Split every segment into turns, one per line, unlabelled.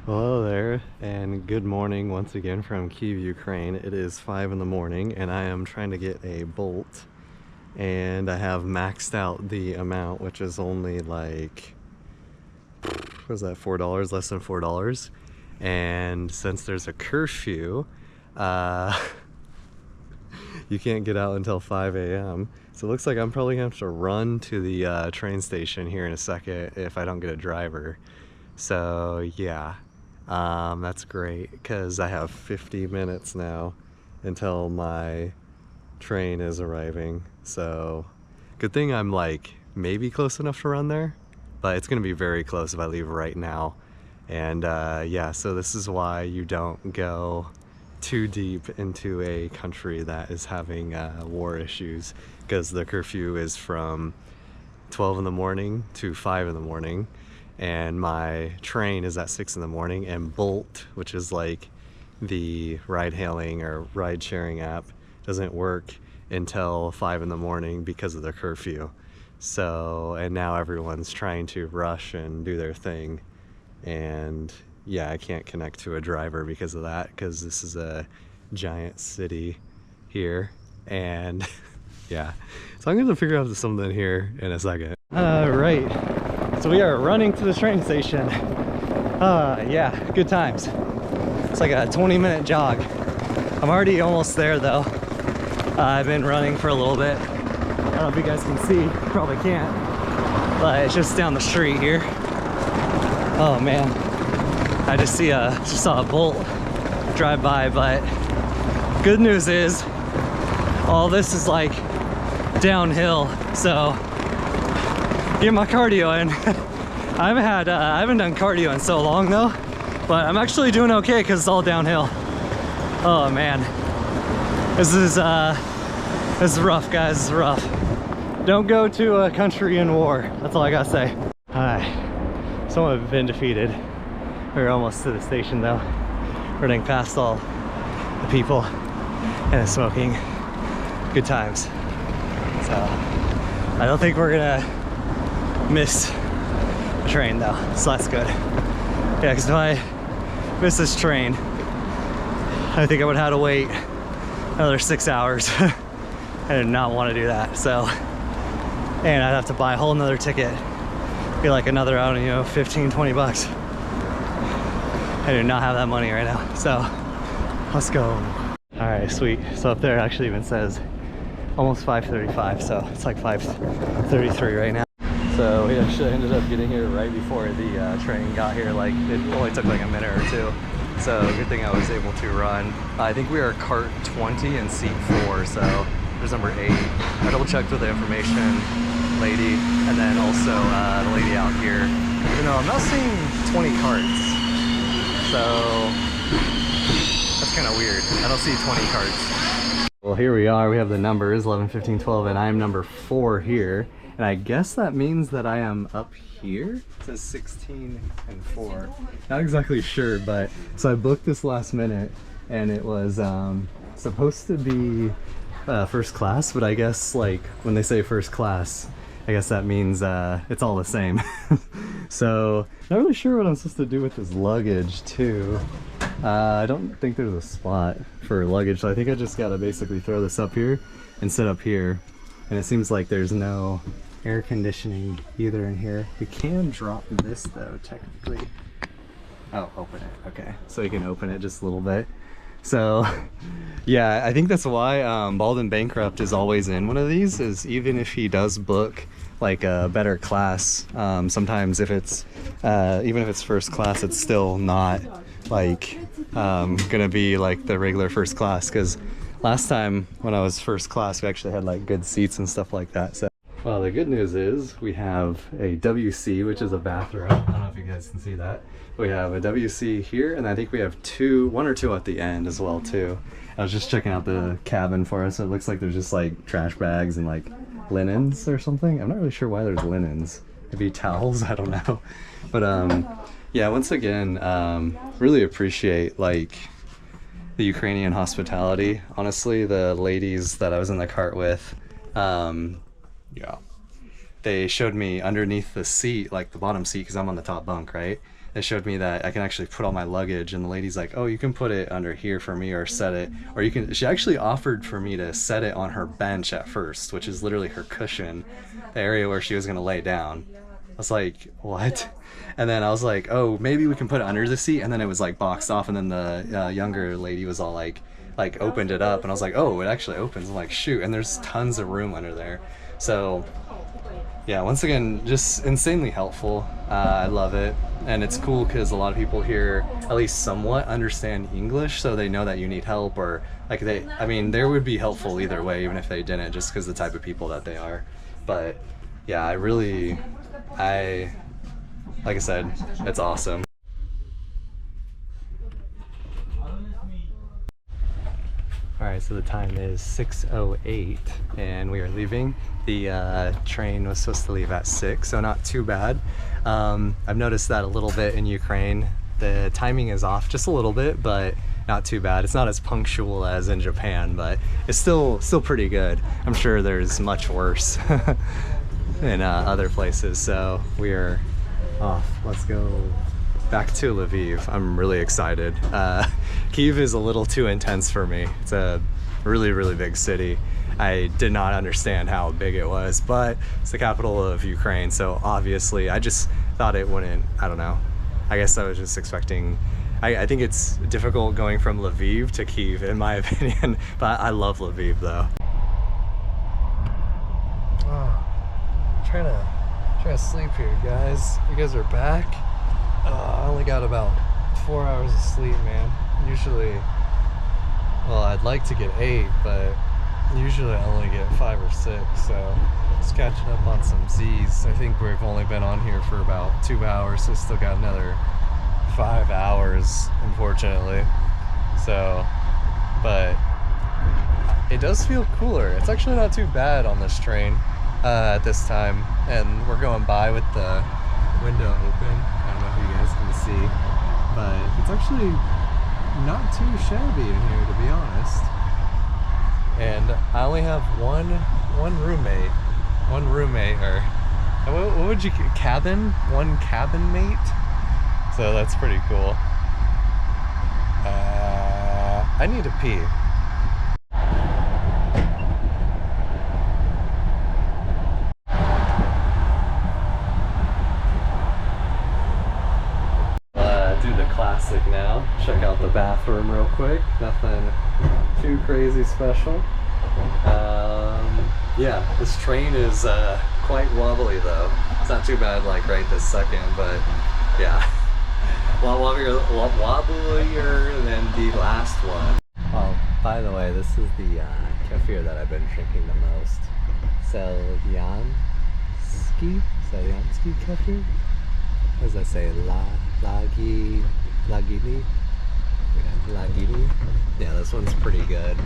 Hello there, and good morning once again from Kyiv, Ukraine. It is 5 in the morning, and I am trying to get a bolt, and I have maxed out the amount, which is only like, what was that, $4, less than $4. And since there's a curfew, you can't get out until 5 a.m. So it looks like I'm probably gonna have to run to the train station here in a second if I don't get a driver. So yeah. That's great because I have 50 minutes now until my train is arriving. So good thing I'm like maybe close enough to run there, but it's gonna be very close if I leave right now. And yeah, so this is why you don't go too deep into a country that is having war issues, because the curfew is from 12 in the morning to 5 in the morning. And my train is at 6 in the morning, and Bolt, which is like the ride hailing or ride sharing app, doesn't work until 5 in the morning because of the curfew. So, and now everyone's trying to rush and do their thing. And yeah, I can't connect to a driver because of that, because this is a giant city here. And yeah, so I'm gonna figure out something here in a second. Right. So we are running to the train station. Yeah, good times. It's like a 20-minute jog. I'm already almost there though. I've been running for a little bit. I don't know if you guys can see, probably can't, but it's just down the street here. Oh man, I just saw a Bolt drive by, but good news is all this is like downhill, so get my cardio in. I haven't done cardio in so long though, but I'm actually doing okay because it's all downhill. Oh man, this is rough, guys. This is rough. Don't go to a country in war. That's all I gotta say. Hi, somewhat been defeated. We're almost to the station though. Running past all the people and the smoking. Good times. So I don't think we're gonna miss the train though, so that's good. Yeah, because if I miss this train, I think I would have to wait another 6 hours. I did not want to do that. So, and I'd have to buy a whole nother ticket. Be like another, I don't know, 15, 20 bucks. I do not have that money right now. So let's go. All right, sweet. So up there actually even says almost 5:35, so it's like 5:33 right now. So we actually ended up getting here right before the train got here. Like it only took like a minute or two. So good thing I was able to run. I think we are cart 20 and seat 4, so there's number 8. I double checked with the information lady, and then also the lady out here. You know, I'm not seeing 20 carts, so that's kind of weird. I don't see 20 carts. Well, here we are. We have the numbers 11, 15, 12, and I am number 4 here. And I guess that means that I am up here. It says 16 and 4. Not exactly sure, but so I booked this last minute, and it was supposed to be first class, but I guess like when they say first class, I guess that means it's all the same. So not really sure what I'm supposed to do with this luggage too. I don't think there's a spot for luggage, so I think I just gotta basically throw this up here and sit up here. And it seems like there's no air conditioning either in here. We can drop this though, technically. Oh, open it. Okay, so you can open it just a little bit. So yeah, I think that's why Bald and Bankrupt is always in one of these, is even if he does book like a better class, sometimes if it's even if it's first class, it's still not like gonna be like the regular first class, because last time when I was first class, we actually had like good seats and stuff like that. So, well, the good news is we have a WC, which is a bathroom. I don't know if you guys can see that. We have a WC here, and I think we have one or two at the end as well too. I was just checking out the cabin for us. So it looks like there's just like trash bags and like linens or something. I'm not really sure why there's linens. Maybe towels, I don't know. But yeah, once again, really appreciate like the Ukrainian hospitality. Honestly, the ladies that I was in the cart with, yeah, they showed me underneath the seat, like the bottom seat, because I'm on the top bunk, right? they showed me that I can actually put all my luggage, and the lady's like, oh, you can put it under here for me, or set it, or you can, she actually offered for me to set it on her bench at first, which is literally her cushion, the area where she was gonna lay down. I was like, what? And then I was like, oh, maybe we can put it under the seat, and then it was like boxed off, and then the younger lady was all like opened it up, and I was like, oh, it actually opens. I'm like, shoot, and there's tons of room under there. So yeah, once again, just insanely helpful. I love it, and it's cool because a lot of people here at least somewhat understand English, so they know that you need help, or like I mean, they would be helpful either way, even if they didn't, just because the type of people that they are. But yeah, like I said, it's awesome. Alright, so the time is 6:08 and we are leaving. The train was supposed to leave at 6, so not too bad. I've noticed that a little bit in Ukraine. The timing is off just a little bit, but not too bad. It's not as punctual as in Japan, but it's still pretty good. I'm sure there's much worse in other places, so we are off. Let's go back to Lviv. I'm really excited. Kyiv is a little too intense for me. It's a really, really big city. I did not understand how big it was, but it's the capital of Ukraine, so obviously I just thought it wouldn't, I don't know. I guess I was just expecting, I think it's difficult going from Lviv to Kyiv in my opinion, but I love Lviv though. Oh, trying to sleep here, guys. You guys are back. I only got about 4 hours of sleep, man. Usually, well, I'd like to get 8, but usually I only get 5 or 6, so just catching up on some Z's. I think we've only been on here for about 2 hours, so still got another 5 hours, unfortunately. So, but it does feel cooler. It's actually not too bad on this train at this time, and we're going by with the window open. I don't know if you guys can see, but it's actually not too shabby in here, to be honest. And I only have one roommate, or what would you, one cabin mate? So that's pretty cool. I need to pee. Classic now. Check out the bathroom real quick. Nothing too crazy special. Yeah, this train is quite wobbly though. It's not too bad like right this second, but yeah. A lot wobblier than the last one. Oh, by the way, this is the kefir that I've been drinking the most. Selyansky kefir? What does that say? Lagini? Yeah, this one's pretty good.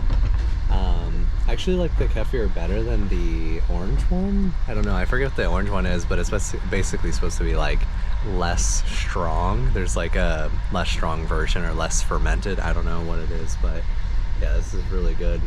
I actually like the kefir better than the orange one. I don't know, I forget what the orange one is, but it's basically supposed to be like less strong. There's like a less strong version or less fermented. I don't know what it is, but yeah, this is really good.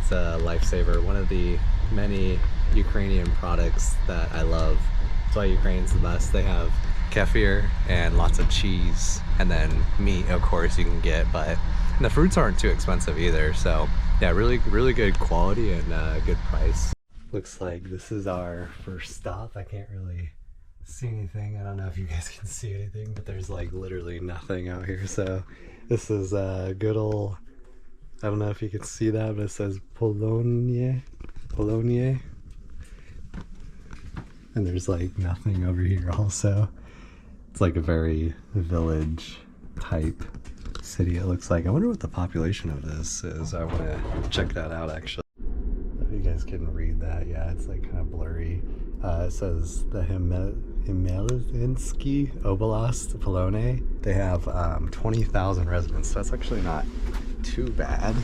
It's a lifesaver. One of the many Ukrainian products that I love. That's why Ukraine's the best. They have kefir and lots of cheese, and then meat, of course, you can get, but the fruits aren't too expensive either. So yeah, really good quality and good price. Looks like this is our first stop. I can't really see anything. I don't know if you guys can see anything, but there's like literally nothing out here. So this is a good old, I don't know if you can see that, but it says Polonie. And there's like nothing over here also. It's like a very village type city, it looks like. I wonder what the population of this is. I want to check that out actually. If you guys can read that, yeah, it's like kind of blurry. It says the Hmelnytskyi Oblast, Polone. They have 20,000 residents, so that's actually not too bad.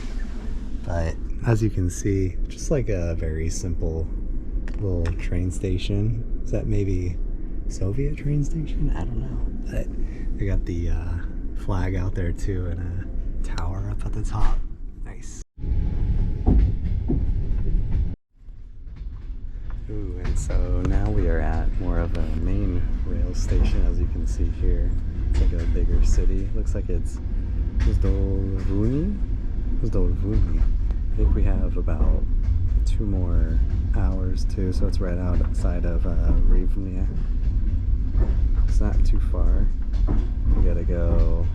But as you can see, just like a very simple little train station. Is that maybe Soviet train station? I don't know. But they got the flag out there too, and a tower up at the top. Nice. Ooh, and So now we are at more of a main rail station, as you can see here. It's like a bigger city. Looks like it's Uzdolvuni. I think we have about 2 more hours too, so it's right outside of Rivne. It's not too far. We gotta go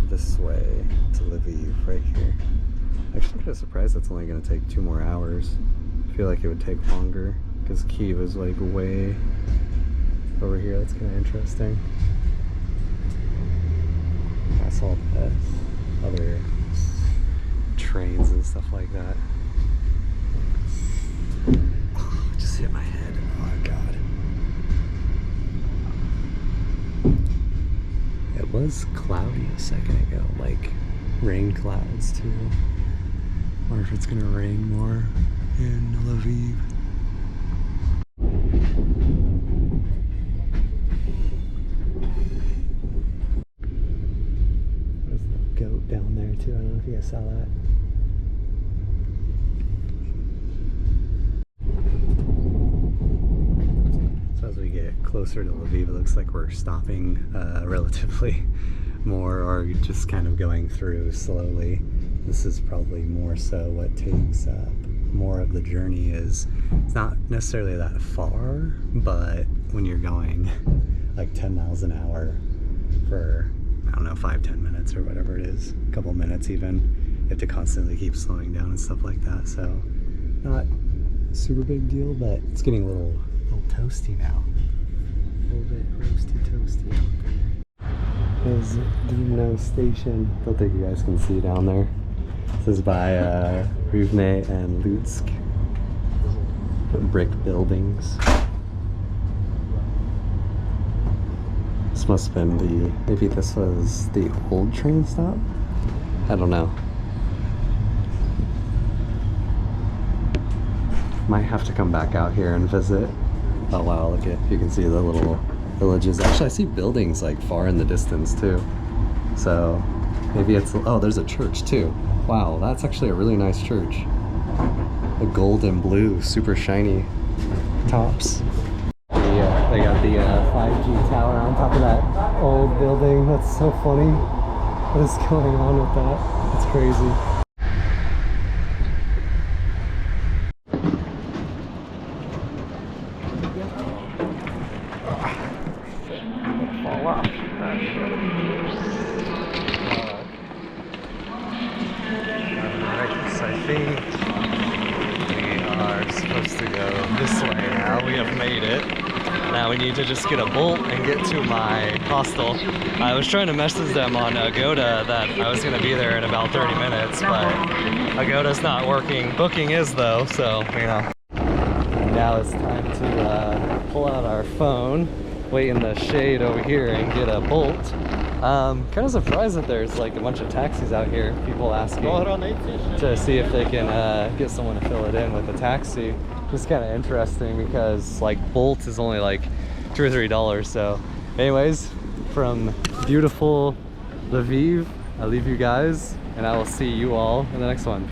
this way to Lviv right here. Actually, I'm kind of surprised that's only gonna take 2 more hours. I feel like it would take longer because Kyiv is like way over here. That's kind of interesting. That's all the other trains and stuff like that. Oh, just hit my head. Oh god. It was cloudy a second ago, like rain clouds too. Wonder if it's gonna rain more in Lviv. There's the goat down there too. I don't know if you guys saw that. So as we get closer to Lviv, it looks like we're stopping relatively more, or just kind of going through slowly. This is probably more so what takes up more of the journey. Is it's not necessarily that far, but when you're going like 10 miles an hour for, I don't know, 5-10 minutes or whatever it is, a couple minutes even, you have to constantly keep slowing down and stuff like that. So not a super big deal, but it's getting a little toasty now. A little bit roasty toasty out there. There's Dino Station. Don't think you guys can see down there. This is by Rivne and Lutsk. Brick buildings. This must have been the, maybe this was the old train stop? I don't know. Might have to come back out here and visit. Oh wow, look at, you can see the little villages. Actually, I see buildings like far in the distance too. So maybe it's, oh, there's a church too. Wow, that's actually a really nice church. The gold and blue, super shiny tops. They got the 5G tower on top of that old building. That's so funny. What is going on with that? It's crazy. Fall off. Alright, so I think we are supposed to go this way now. We have made it. Now we need to just get a bolt and get to my hostel. I was trying to message them on Agoda that I was going to be there in about 30 minutes, but Agoda's not working. Booking is though, so, you know. Now it's time to pull out our phone, wait in the shade over here and get a bolt. Kind of surprised that there's like a bunch of taxis out here, people asking to see if they can get someone to fill it in with a taxi. It's kind of interesting because like Bolt is only like $2 or $3. So anyways, from beautiful Lviv, I leave you guys and I will see you all in the next one.